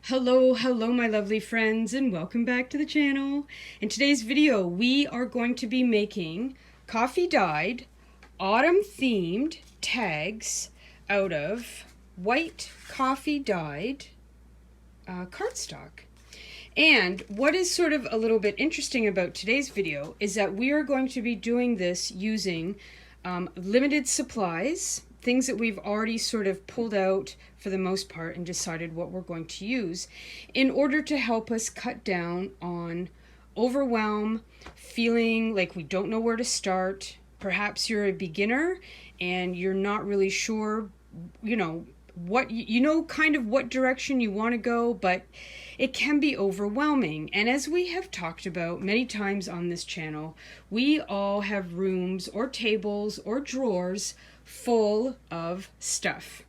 Hello my lovely friends, and welcome back to the channel. In today's video we are going to be making coffee dyed autumn themed tags out of white coffee dyed cardstock. And what is sort of a little bit interesting about today's video is that we are going to be doing this using limited supplies, things that we've already sort of pulled out for the most part and decided what we're going to use in order to help us cut down on overwhelm, feeling like we don't know where to start. Perhaps you're a beginner and you're not really sure, kind of what direction you want to go, but it can be overwhelming. And as we have talked about many times on this channel, we all have rooms or tables or drawers full of stuff.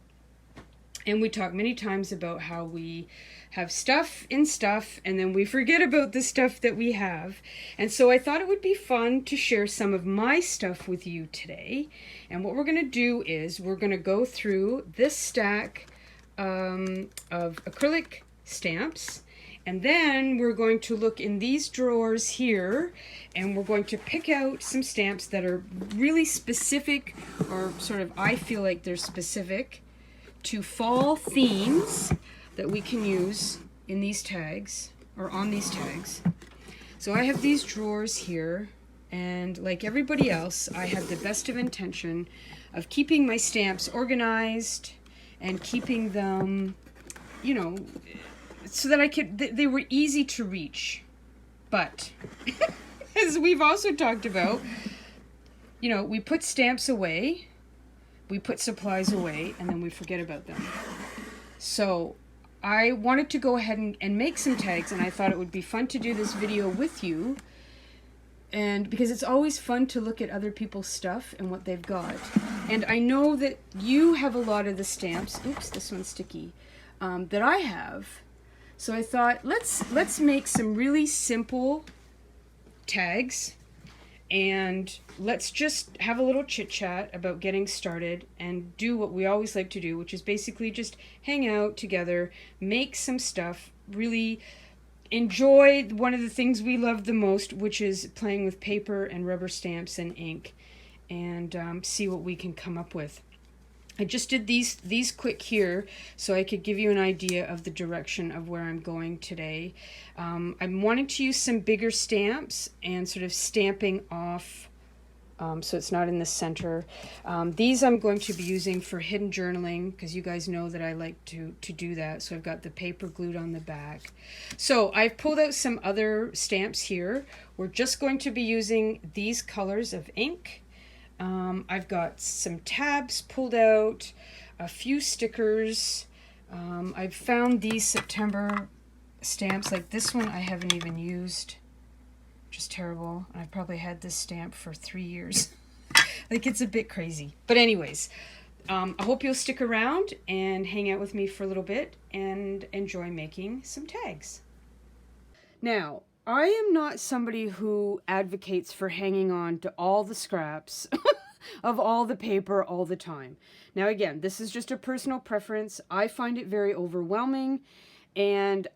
And we talk many times about how we have stuff in stuff and then we forget about the stuff that we have. And so I thought it would be fun to share some of my stuff with you today. And what we're going to do is we're going to go through this stack of acrylic stamps. And then we're going to look in these drawers here and we're going to pick out some stamps that are really specific, or sort of I feel like they're specific to fall themes that we can use in these tags or on these tags. So I have these drawers here, and like everybody else, I have the best of intention of keeping my stamps organized and keeping them, so that they were easy to reach. But as we've also talked about, we put stamps away, we put supplies away, and then we forget about them. So I wanted to go ahead and make some tags, and I thought it would be fun to do this video with you, and because it's always fun to look at other people's stuff and what they've got. And I know that you have a lot of the stamps, oops, this one's sticky, that I have. So I thought, let's make some really simple tags, and let's just have a little chit chat about getting started and do what we always like to do, which is basically just hang out together, make some stuff, really enjoy one of the things we love the most, which is playing with paper and rubber stamps and ink, and see what we can come up with. I just did these quick here so I could give you an idea of the direction of where I'm going today. I'm wanting to use some bigger stamps and sort of stamping off so it's not in the center. These I'm going to be using for hidden journaling because you guys know that I like to do that. So I've got the paper glued on the back. So I've pulled out some other stamps here. We're just going to be using these colors of ink. I've got some tabs pulled out, a few stickers. I've found these September stamps, like this one I haven't even used, which is terrible. And I've probably had this stamp for 3 years. Like, it's a bit crazy. But anyways, I hope you'll stick around and hang out with me for a little bit and enjoy making some tags. Now, I am not somebody who advocates for hanging on to all the scraps of all the paper all the time. Now again, this is just a personal preference. I find it very overwhelming, and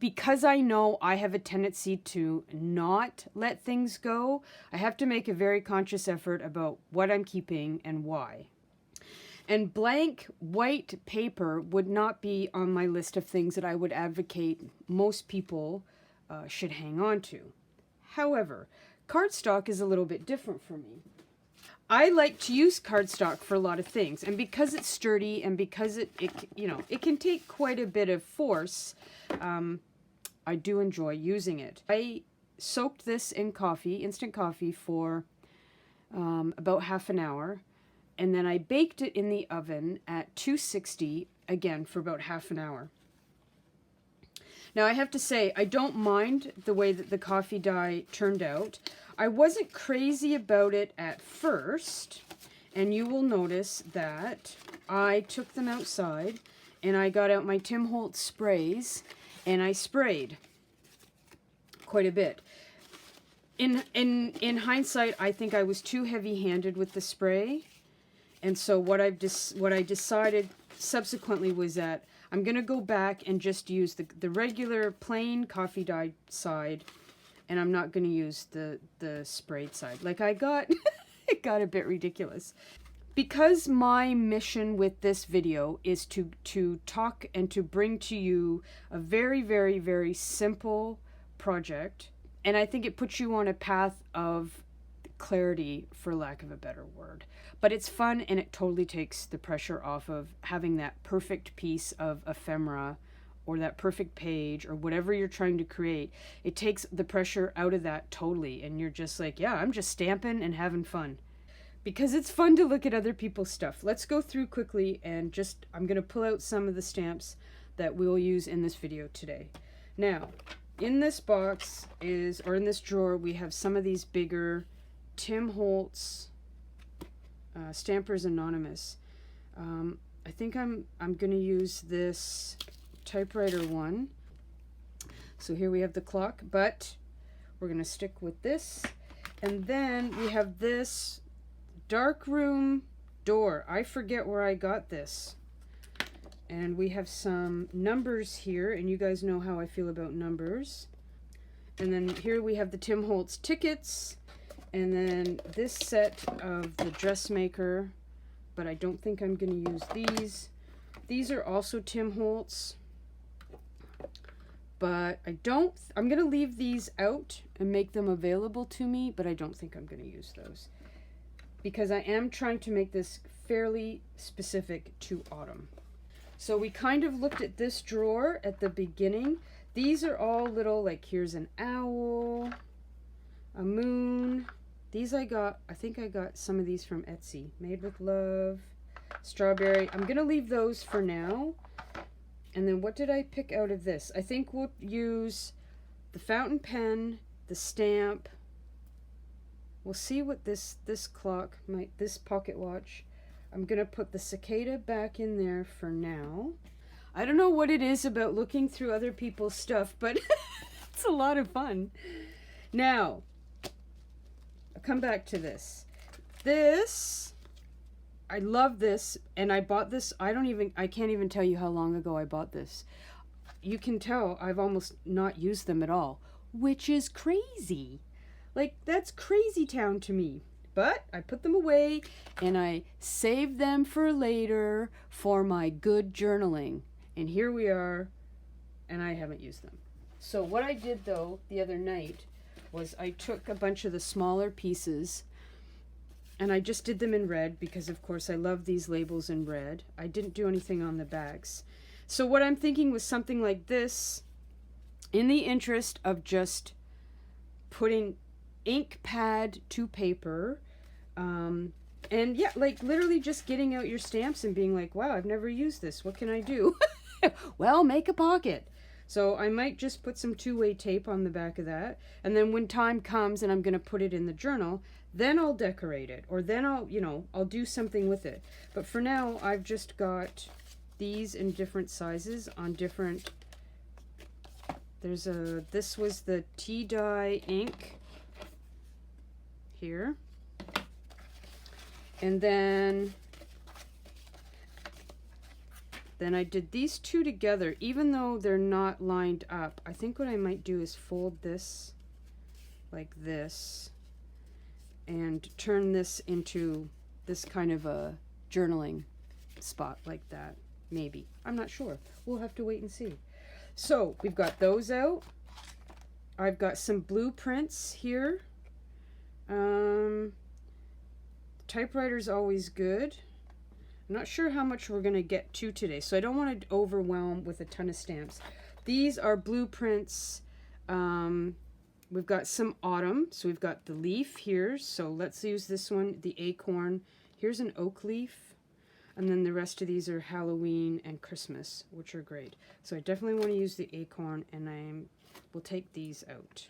because I know I have a tendency to not let things go, I have to make a very conscious effort about what I'm keeping and why. And blank white paper would not be on my list of things that I would advocate most people should hang on to. It cardstock is a little bit different for me. I like to use cardstock for a lot of things, and because it's sturdy and because it can take quite a bit of force, I do enjoy using it. I soaked this in instant coffee, for about half an hour. And then I baked it in the oven at 260, again, for about half an hour. Now, I have to say, I don't mind the way that the coffee dye turned out. I wasn't crazy about it at first, and you will notice that I took them outside, and I got out my Tim Holtz sprays, and I sprayed quite a bit. In hindsight, I think I was too heavy-handed with the spray. And so what I decided subsequently was that I'm going to go back and just use the regular plain coffee dyed side, and I'm not going to use the sprayed side. Like I got, it got a bit ridiculous. Because my mission with this video is to talk and to bring to you a very, very, very simple project, and I think it puts you on a path of clarity, for lack of a better word. But it's fun, and it totally takes the pressure off of having that perfect piece of ephemera or that perfect page or whatever you're trying to create. It takes the pressure out of that totally, and you're just like, yeah, I'm just stamping and having fun. Because it's fun to look at other people's stuff. Let's go through quickly and just, I'm going to pull out some of the stamps that we'll use in this video today. Now, in this box is, or in this drawer, we have some of these bigger Tim Holtz Stampers Anonymous. I think I'm going to use this typewriter one. So here we have the clock, but we're going to stick with this. And then we have this dark room door. I forget where I got this. And we have some numbers here, and you guys know how I feel about numbers. And then here we have the Tim Holtz tickets, and then this set of the dressmaker, but I don't think I'm going to use these. These are also Tim Holtz, but I'm going to leave these out and make them available to me, but I don't think I'm going to use those, because I am trying to make this fairly specific to autumn. So we kind of looked at this drawer at the beginning. These are all little, like here's an owl, a moon. These I think I got some of these from Etsy. Made with love, strawberry. I'm going to leave those for now. And then what did I pick out of this? I think we'll use the fountain pen, the stamp. We'll see what this clock, this pocket watch. I'm going to put the cicada back in there for now. I don't know what it is about looking through other people's stuff, but it's a lot of fun. Now, I'll come back to this. This, I love this, and I bought this, I can't even tell you how long ago I bought this. You can tell I've almost not used them at all, which is crazy. Like, that's crazy town to me. But I put them away, and I saved them for later for my good journaling. And here we are, and I haven't used them. So what I did, though, the other night was I took a bunch of the smaller pieces, and I just did them in red because, of course, I love these labels in red. I didn't do anything on the backs. So what I'm thinking was something like this, in the interest of just putting ink pad to paper, and yeah, like literally just getting out your stamps and being like, wow, I've never used this, what can I do? Well, make a pocket. So I might just put some two-way tape on the back of that, and then when time comes and I'm going to put it in the journal, then I'll decorate it, or then I'll do something with it. But for now, I've just got these in different sizes on different, this was the tea dye ink here, and then I did these two together, even though they're not lined up. I think what I might do is fold this like this and turn this into this kind of a journaling spot like that, maybe. I'm not sure. We'll have to wait and see. So we've got those out. I've got some blueprints here. Typewriter's always good. I'm not sure how much we're going to get to today, so I don't want to overwhelm with a ton of stamps. These are blueprints. We've got some autumn, so we've got the leaf here, so let's use this one, the acorn. Here's an oak leaf, and then the rest of these are Halloween and Christmas, which are great. So I definitely want to use the acorn, and we'll take these out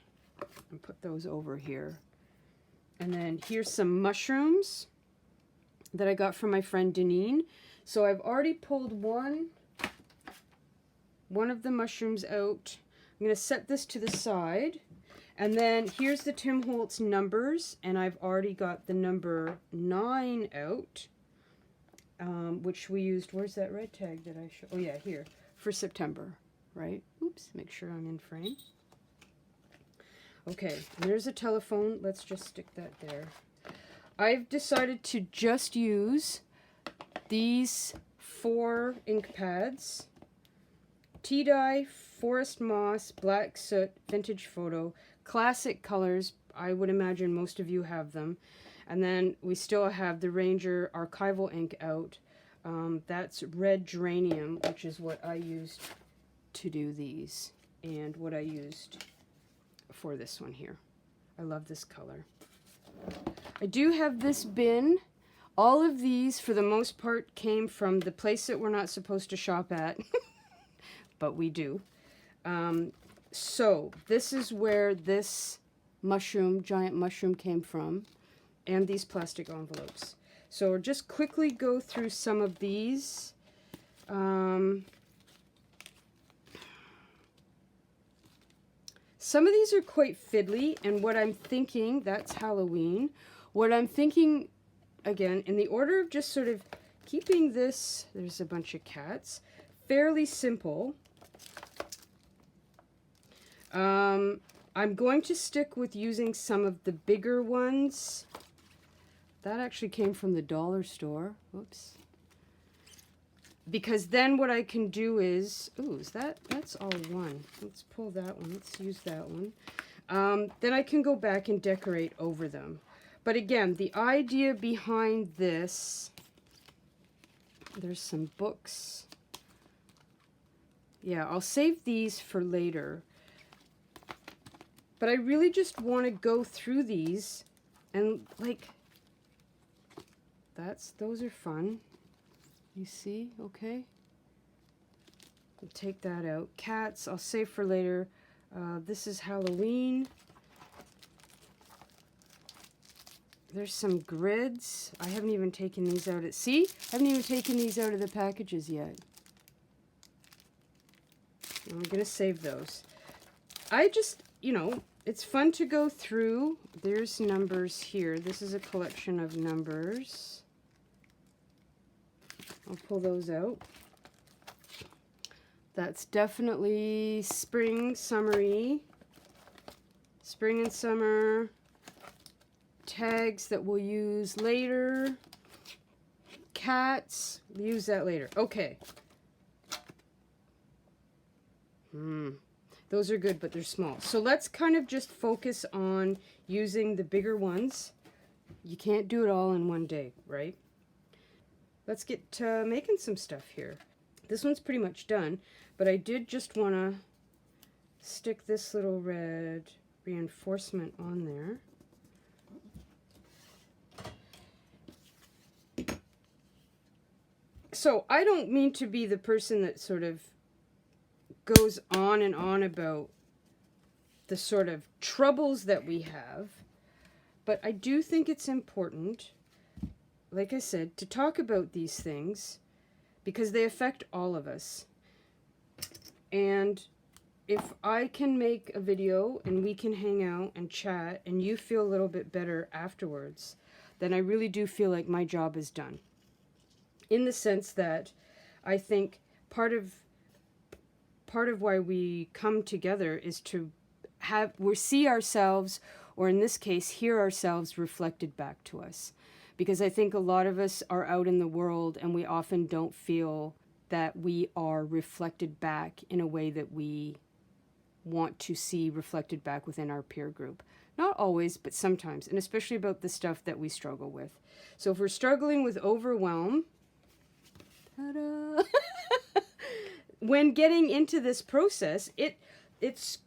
and put those over here. And then here's some mushrooms that I got from my friend Deneen. So I've already pulled one of the mushrooms out. I'm going to set this to the side. And then here's the Tim Holtz numbers, and I've already got the number 9 out. which we used, where's that red tag that I showed? Oh yeah, here, for September, right? Oops, make sure I'm in frame. Okay, and there's a telephone. Let's just stick that there. I've decided to just use these 4 ink pads. Tea dye, forest moss, black soot, vintage photo, classic colors. I would imagine most of you have them. And then we still have the Ranger archival ink out. That's red geranium, which is what I used to do these, and what I used for this one here. I love this color. I do have this bin. All of these, for the most part, came from the place that we're not supposed to shop at, but we do. So this is where this mushroom, giant mushroom, came from, and these plastic envelopes. So we'll just quickly go through some of these. Some of these are quite fiddly, and what I'm thinking, that's Halloween. What I'm thinking, again, in the order of just sort of keeping this, there's a bunch of cats, fairly simple. I'm going to stick with using some of the bigger ones. That actually came from the dollar store. Oops. Because then what I can do is, ooh, that's all one. Let's pull that one. Let's use that one. Then I can go back and decorate over them. But again, the idea behind this, there's some books. Yeah, I'll save these for later. But I really just want to go through these and, like, those are fun. You see? Okay. I'll take that out. Cats, I'll save for later. This is Halloween. There's some grids. I haven't even taken these out. See? I haven't even taken these out of the packages yet. I'm going to save those. I just, you know, it's fun to go through. There's numbers here. This is a collection of numbers. I'll pull those out. That's definitely spring, summery. Spring and summer. Tags that we'll use later. Cats, we'll use that later. Okay. Those are good, but they're small. So let's kind of just focus on using the bigger ones. You can't do it all in one day, right? Let's get making some stuff here. This one's pretty much done, but I did just want to stick this little red reinforcement on there. So I don't mean to be the person that sort of goes on and on about the sort of troubles that we have, but I do think it's important, like I said, to talk about these things because they affect all of us. And if I can make a video and we can hang out and chat and you feel a little bit better afterwards, then I really do feel like my job is done. In the sense that I think part of why we come together is to see ourselves, or in this case, hear ourselves reflected back to us. Because I think a lot of us are out in the world and we often don't feel that we are reflected back in a way that we want to see reflected back within our peer group. Not always, but sometimes, and especially about the stuff that we struggle with. So if we're struggling with overwhelm, ta-da! When getting into this process, it's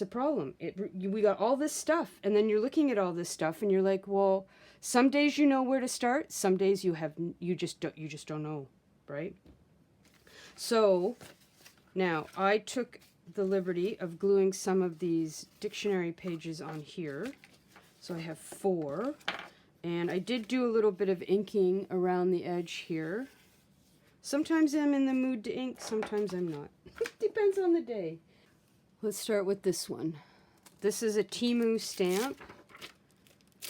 a problem. We got all this stuff, and then you're looking at all this stuff, and you're like, well, some days you know where to start, some days you just don't know, right? So now I took the liberty of gluing some of these dictionary pages on here. So I have 4, and I did do a little bit of inking around the edge here. Sometimes I'm in the mood to ink, sometimes I'm not. Depends on the day. Let's start with this one. This is a Temu stamp.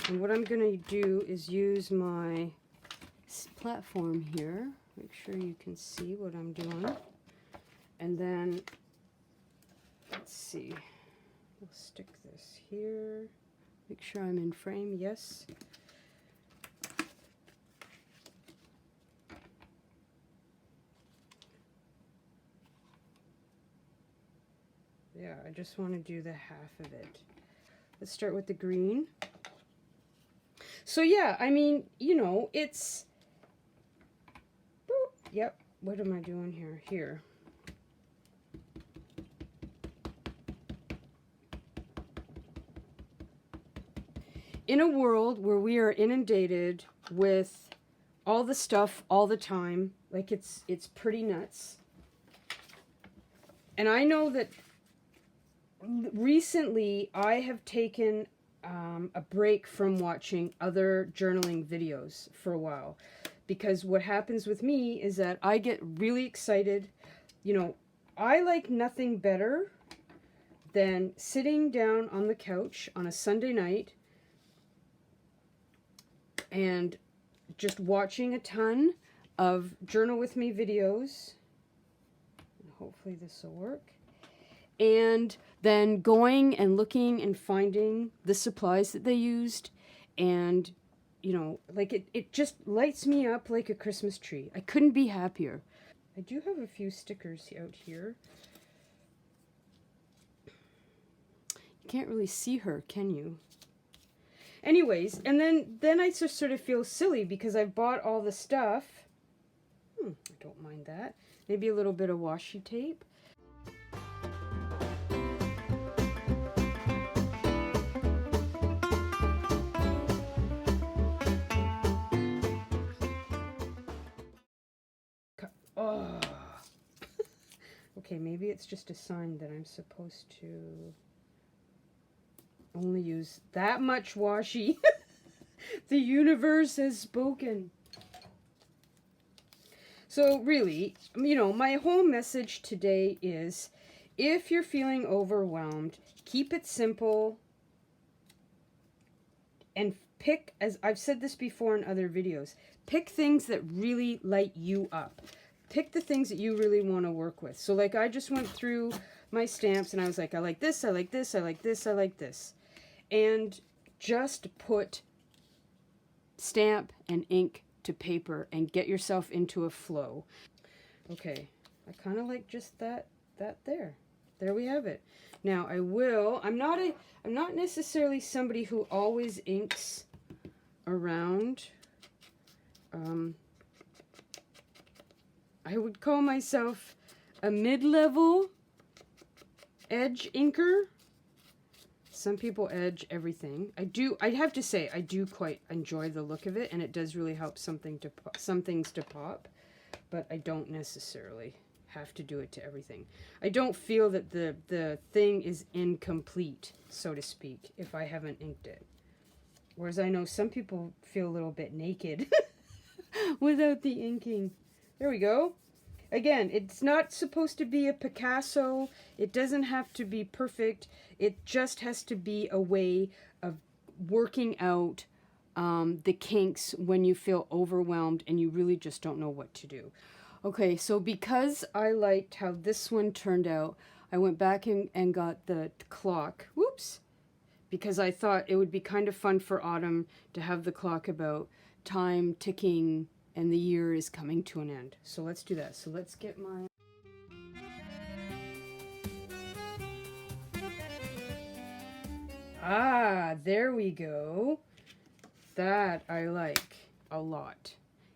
And what I'm going to do is use my platform here. Make sure you can see what I'm doing. And then, let's see, we'll stick this here. Make sure I'm in frame, yes. Yeah, I just want to do the half of it. Let's start with the green. So yeah, I mean, you know, it's, boop, yep, what am I doing here? Here. In a world where we are inundated with all the stuff all the time, like it's pretty nuts. And I know that recently I have taken a break from watching other journaling videos for a while, because what happens with me is that I get really excited. You know, I like nothing better than sitting down on the couch on a Sunday night and just watching a ton of Journal With Me videos. Hopefully this will work. And then going and looking and finding the supplies that they used. And, you know, like it just lights me up like a Christmas tree. I couldn't be happier. I do have a few stickers out here. You can't really see her, can you? Anyways, and then I just sort of feel silly because I've bought all the stuff. I don't mind that. Maybe a little bit of washi tape. Oh. Okay, maybe it's just a sign that I'm supposed to only use that much washi. The universe has spoken. So really, you know, my whole message today is, if you're feeling overwhelmed, keep it simple and pick, as I've said this before in other videos, pick things that really light you up. Pick the things that you really want to work with. So like I just went through my stamps and I was like, I like this, I like this, I like this, I like this. And just put stamp and ink to paper and get yourself into a flow. Okay, I kind of like just that there. There we have it. Now I'm not necessarily somebody who always inks around. I would call myself a mid-level edge inker. Some people edge everything. I have to say, I do quite enjoy the look of it, and it does really help some things to pop, but I don't necessarily have to do it to everything. I don't feel that the thing is incomplete, so to speak, if I haven't inked it. Whereas I know some people feel a little bit naked without the inking. There we go. Again, it's not supposed to be a Picasso. It doesn't have to be perfect. It just has to be a way of working out the kinks when you feel overwhelmed and you really just don't know what to do. Okay, so because I liked how this one turned out, I went back and got the clock. Whoops! Because I thought it would be kind of fun for autumn to have the clock about time ticking and the year is coming to an end. So let's do that. So let's get my... Ah, there we go. That I like a lot.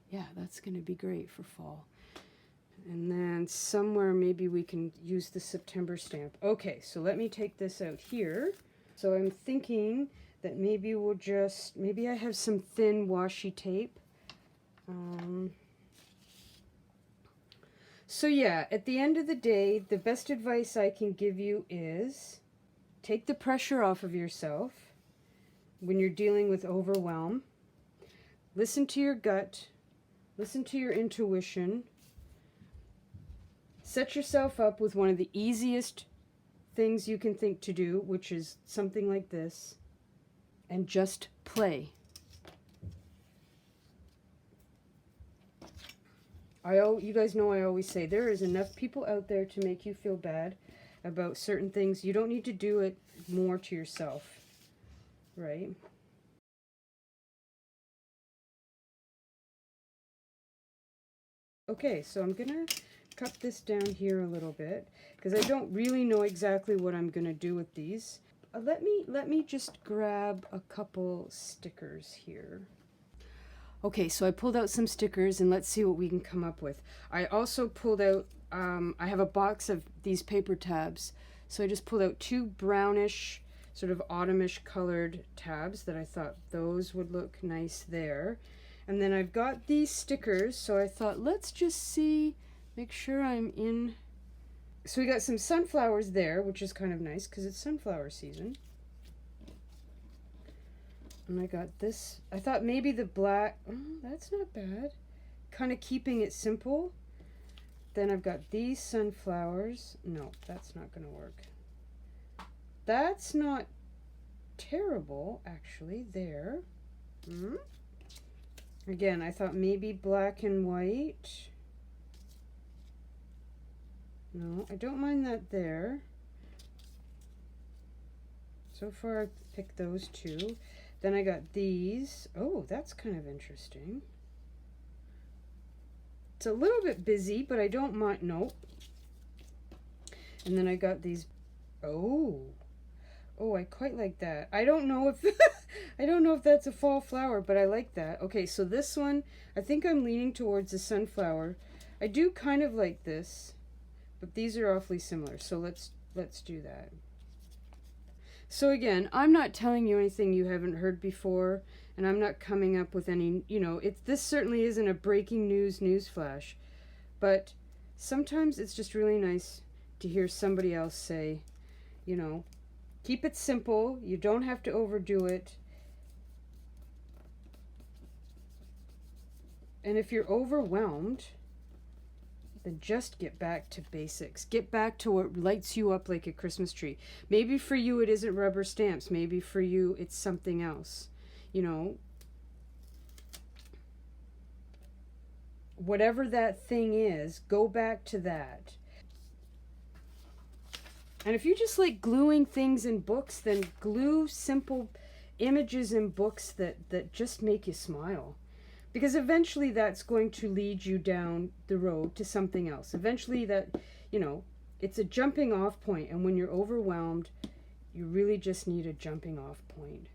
Yeah, that's going to be great for fall. And then somewhere maybe we can use the September stamp. Okay, so let me take this out here. So I'm thinking that maybe we'll just... Maybe I have some thin washi tape. So yeah, at the end of the day, the best advice I can give you is take the pressure off of yourself when you're dealing with overwhelm. Listen to your gut. Listen to your intuition. Set yourself up with one of the easiest things you can think to do, which is something like this, and just play. You guys know I always say there is enough people out there to make you feel bad about certain things. You don't need to do it more to yourself, right? Okay, so I'm gonna cut this down here a little bit because I don't really know exactly what I'm gonna do with these. Let me just grab a couple stickers here. Okay, so I pulled out some stickers and let's see what we can come up with. I also pulled out, I have a box of these paper tabs. So I just pulled out 2 brownish, sort of autumnish colored tabs that I thought those would look nice there. And then I've got these stickers, so I thought let's just see, make sure I'm in. So we got some sunflowers there, which is kind of nice because it's sunflower season. And I got this. I thought maybe the black, oh, that's not bad. Kind of keeping it simple. Then I've got these sunflowers. No, that's not going to work. That's not terrible, actually, there. Again, I thought maybe black and white. No, I don't mind that there. So far, I've picked those 2. Then I got these. Oh, that's kind of interesting. It's a little bit busy, but I don't mind. Nope. And then I got these. Oh, I quite like that. I don't know if I don't know if that's a fall flower, but I like that. Okay, so this one, I think I'm leaning towards the sunflower. I do kind of like this, but these are awfully similar. So let's do that. So again, I'm not telling you anything you haven't heard before, and I'm not coming up with any, this certainly isn't a breaking news flash, but sometimes it's just really nice to hear somebody else say, keep it simple, you don't have to overdo it. And if you're overwhelmed, then just get back to basics. Get back to what lights you up like a Christmas tree. Maybe for you it isn't rubber stamps. Maybe for you it's something else. Whatever that thing is, go back to that. And if you just like gluing things in books, then glue simple images in books that just make you smile. Because eventually that's going to lead you down the road to something else. Eventually that, it's a jumping off point. And when you're overwhelmed, you really just need a jumping off point.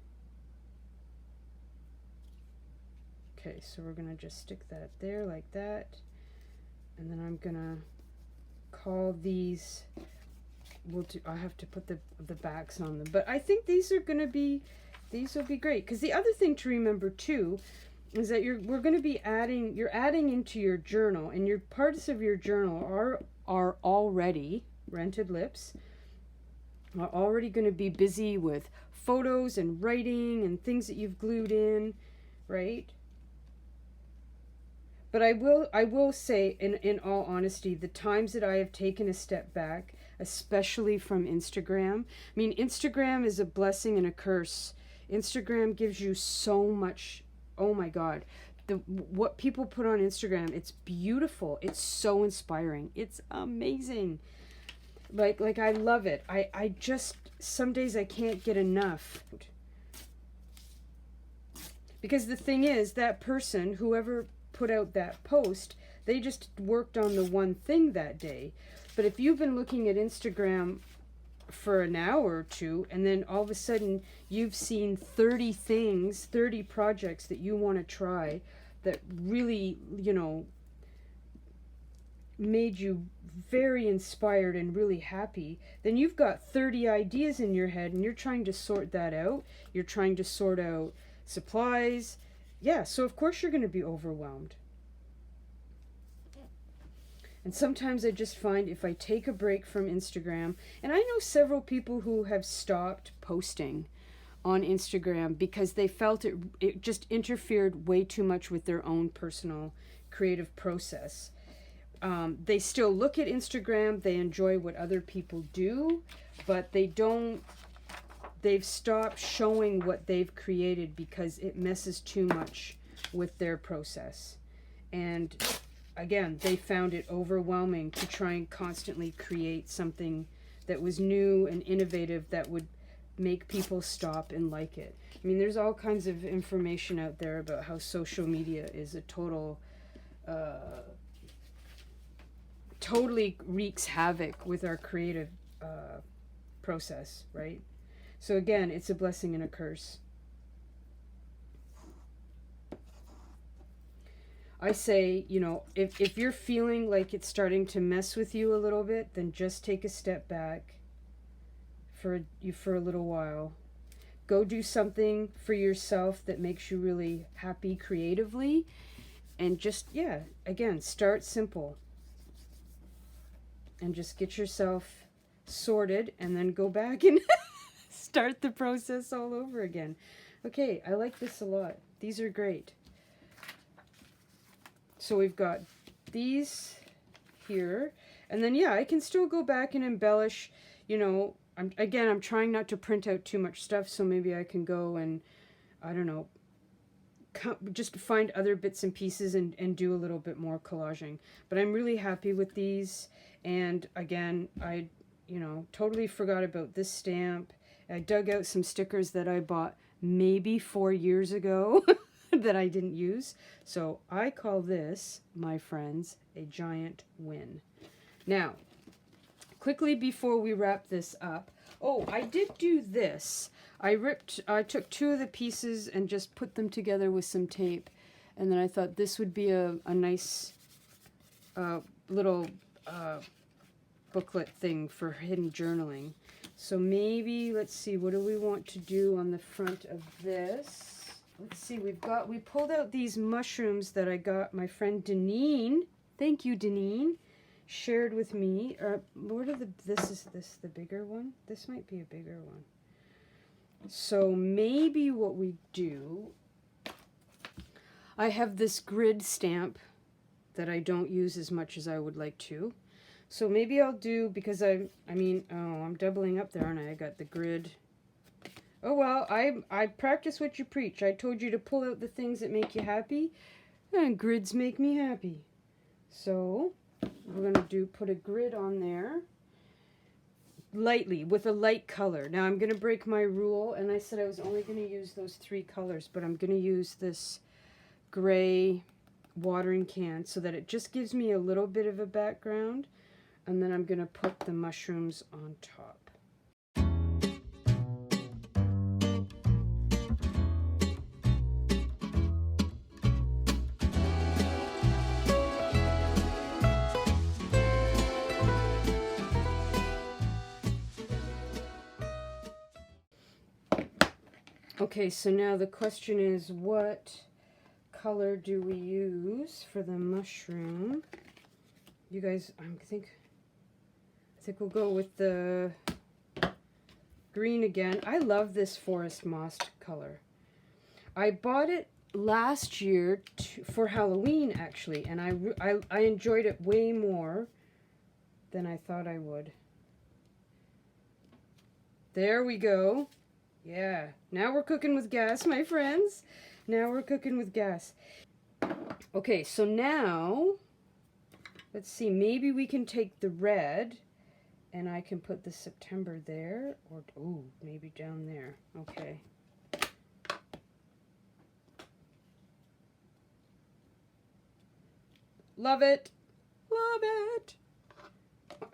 Okay, so we're going to just stick that there like that. And then I'm going to call these, I have to put the backs on them. But I think these will be great. Because the other thing to remember too, is that you're adding into your journal, and your parts of your journal are already rented lips, are already going to be busy with photos and writing and things that you've glued in, right? But I will say, in all honesty, the times that I have taken a step back, especially from Instagram, Instagram is a blessing and a curse. Instagram gives you so much. Oh my God, what people put on Instagram, it's beautiful. It's so inspiring. It's amazing. Like I love it. I just, some days I can't get enough. Because the thing is, that person, whoever put out that post, they just worked on the one thing that day. But if you've been looking at Instagram for an hour or 2, and then all of a sudden you've seen 30 things, 30 projects that you want to try that really, made you very inspired and really happy, then you've got 30 ideas in your head and you're trying to sort that out. You're trying to sort out supplies. Yeah, so of course you're going to be overwhelmed. And sometimes I just find if I take a break from Instagram, and I know several people who have stopped posting on Instagram because they felt it just interfered way too much with their own personal creative process. They still look at Instagram, they enjoy what other people do, but they've stopped showing what they've created because it messes too much with their process. And again, they found it overwhelming to try and constantly create something that was new and innovative that would make people stop and like it. I mean, there's all kinds of information out there about how social media is a totally wreaks havoc with our creative process, right? So again, it's a blessing and a curse. I say, you know, if you're feeling like it's starting to mess with you a little bit, then just take a step back for a little while. Go do something for yourself that makes you really happy creatively. And just, yeah, again, start simple. And just get yourself sorted and then go back and start the process all over again. Okay, I like this a lot. These are great. So we've got these here. And then, yeah, I can still go back and embellish. You know, I'm trying not to print out too much stuff, so maybe I can go and, I don't know, just find other bits and pieces and do a little bit more collaging. But I'm really happy with these. And again, I, you know, totally forgot about this stamp. I dug out some stickers that I bought maybe 4 years ago that I didn't use. So I call this, my friends, a giant win. Now, quickly before we wrap this up, oh, I did do this. I took 2 of the pieces and just put them together with some tape. And then I thought this would be a nice little booklet thing for hidden journaling. So maybe, let's see, what do we want to do on the front of this? Let's see, we pulled out these mushrooms that I got my friend Deneen. Thank you, Deneen. Shared with me. What are is this the bigger one? This might be a bigger one. So maybe what we do, I have this grid stamp that I don't use as much as I would like to. So maybe I'll do, because I'm doubling up there, aren't I? I got the grid. Oh, well, I practice what you preach. I told you to pull out the things that make you happy, and grids make me happy. So we're going to put a grid on there, lightly, with a light color. Now I'm going to break my rule, and I said I was only going to use those 3 colors, but I'm going to use this gray watering can so that it just gives me a little bit of a background, and then I'm going to put the mushrooms on top. Okay, so now the question is, what color do we use for the mushroom? You guys, I think we'll go with the green again. I love this forest moss color. I bought it last year for Halloween, actually, and I enjoyed it way more than I thought I would. There we go. Yeah, now we're cooking with gas, my friends. Now we're cooking with gas. Okay, so now, let's see, maybe we can take the red, and I can put the September there, or, oh, maybe down there. Okay. Love it. Love it.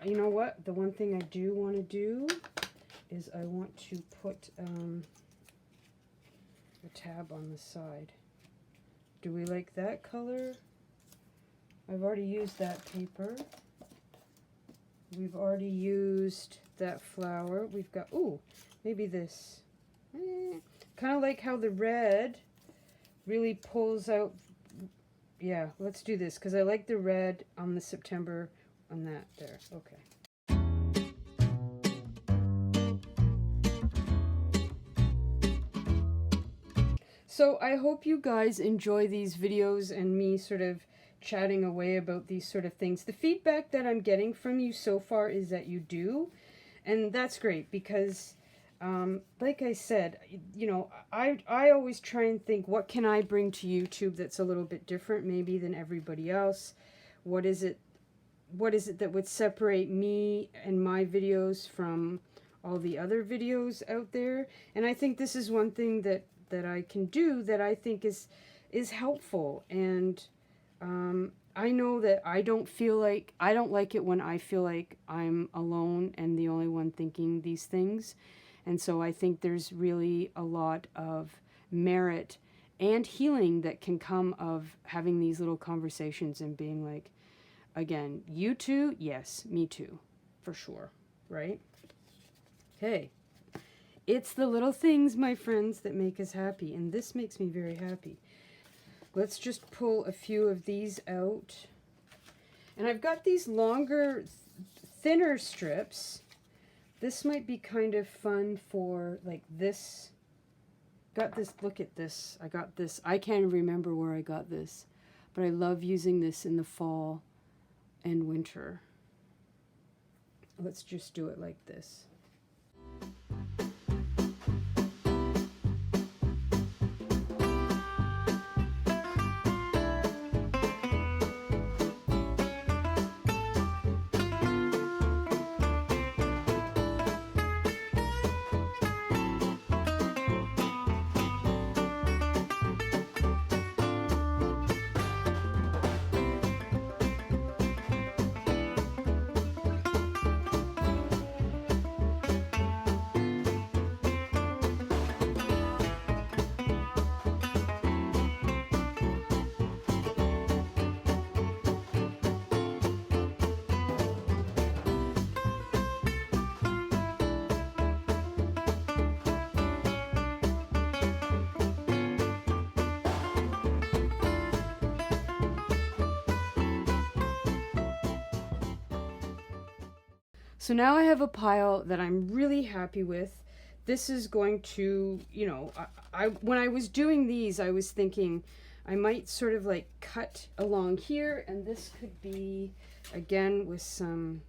You know what? The one thing I do want to do is I want to put a tab on the side. Do we like that color? I've already used that paper. We've already used that flower. We've got, ooh, maybe this. Kind of like how the red really pulls out. Yeah, let's do this, because I like the red on the September on that there. Okay. So I hope you guys enjoy these videos and me sort of chatting away about these sort of things. The feedback that I'm getting from you so far is that you do, and that's great, because like I said, you know, I always try and think, what can I bring to YouTube that's a little bit different maybe than everybody else? What is it that would separate me and my videos from all the other videos out there? And I think this is one thing that I can do that I think is helpful. And I know that I don't like it when I feel like I'm alone and the only one thinking these things. And so I think there's really a lot of merit and healing that can come of having these little conversations and being like, again, you too? Yes, me too, for sure, right? Hey, it's the little things, my friends, that make us happy, and this makes me very happy. Let's just pull a few of these out. And I've got these longer, thinner strips. This might be kind of fun for, like, this. Got this, look at this. I got this. I can't remember where I got this, but I love using this in the fall and winter. Let's just do it like this. So now I have a pile that I'm really happy with. This is going to, you know, when I was doing these, I was thinking I might sort of like cut along here, and this could be, again, with some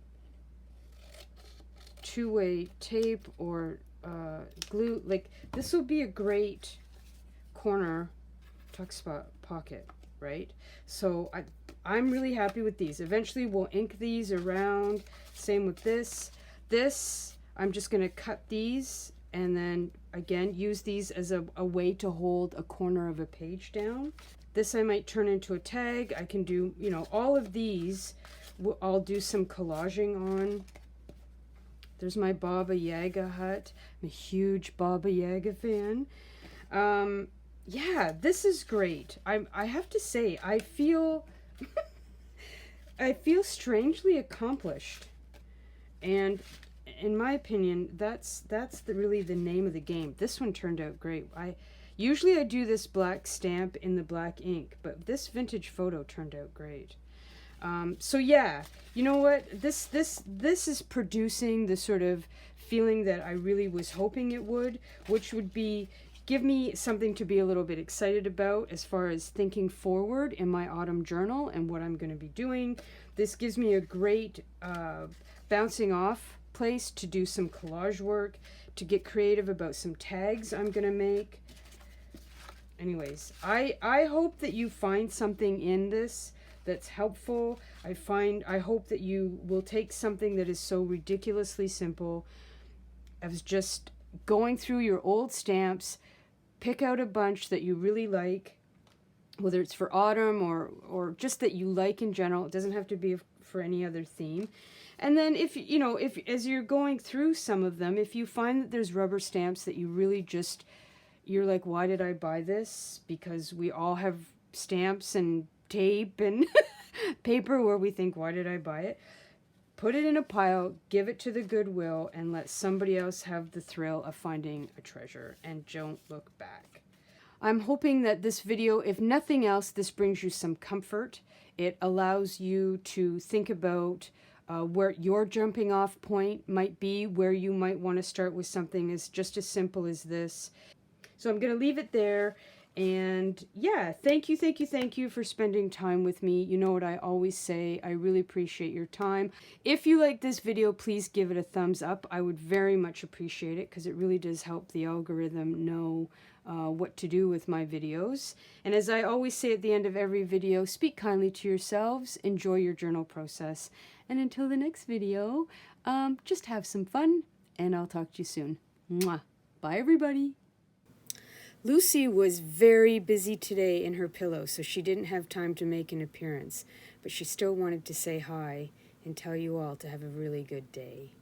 two-way tape or glue. Like, this will be a great corner tuck spot pocket, right? So I'm really happy with these. Eventually we'll ink these around. Same with this. This, I'm just going to cut these and then again use these as a way to hold a corner of a page down. This I might turn into a tag. I can do, you know, all of these I'll do some collaging on. There's my Baba Yaga hut. I'm a huge Baba Yaga fan. Yeah, this is great. I have to say, I feel I feel strangely accomplished. And in my opinion, that's really the name of the game. This one turned out great. Usually I do this black stamp in the black ink, but this vintage photo turned out great. So yeah, you know what? This is producing the sort of feeling that I really was hoping it would, which would be give me something to be a little bit excited about as far as thinking forward in my autumn journal and what I'm going to be doing. This gives me a great bouncing off place to do some collage work, to get creative about some tags I'm going to make. Anyways, I hope that you find something in this that's helpful. I hope that you will take something that is so ridiculously simple as just going through your old stamps, pick out a bunch that you really like, whether it's for autumn or just that you like in general. It doesn't have to be for any other theme. And then if as you're going through some of them, if you find that there's rubber stamps that you really just, you're like, why did I buy this? Because we all have stamps and tape and paper where we think, why did I buy it? Put it in a pile, give it to the Goodwill, and let somebody else have the thrill of finding a treasure, and don't look back. I'm hoping that this video, if nothing else, this brings you some comfort. It allows you to think about where your jumping off point might be, where you might want to start with something as just as simple as this. So I'm going to leave it there, And yeah, thank you for spending time with me. You know what I always say, I really appreciate your time. If you like this video, please give it a thumbs up. I would very much appreciate it because it really does help the algorithm know what to do with my videos. And as I always say at the end of every video, speak kindly to yourselves, enjoy your journal process. And until the next video, just have some fun, and I'll talk to you soon. Mwah. Bye, everybody. Lucy was very busy today in her pillow, so she didn't have time to make an appearance, but she still wanted to say hi and tell you all to have a really good day.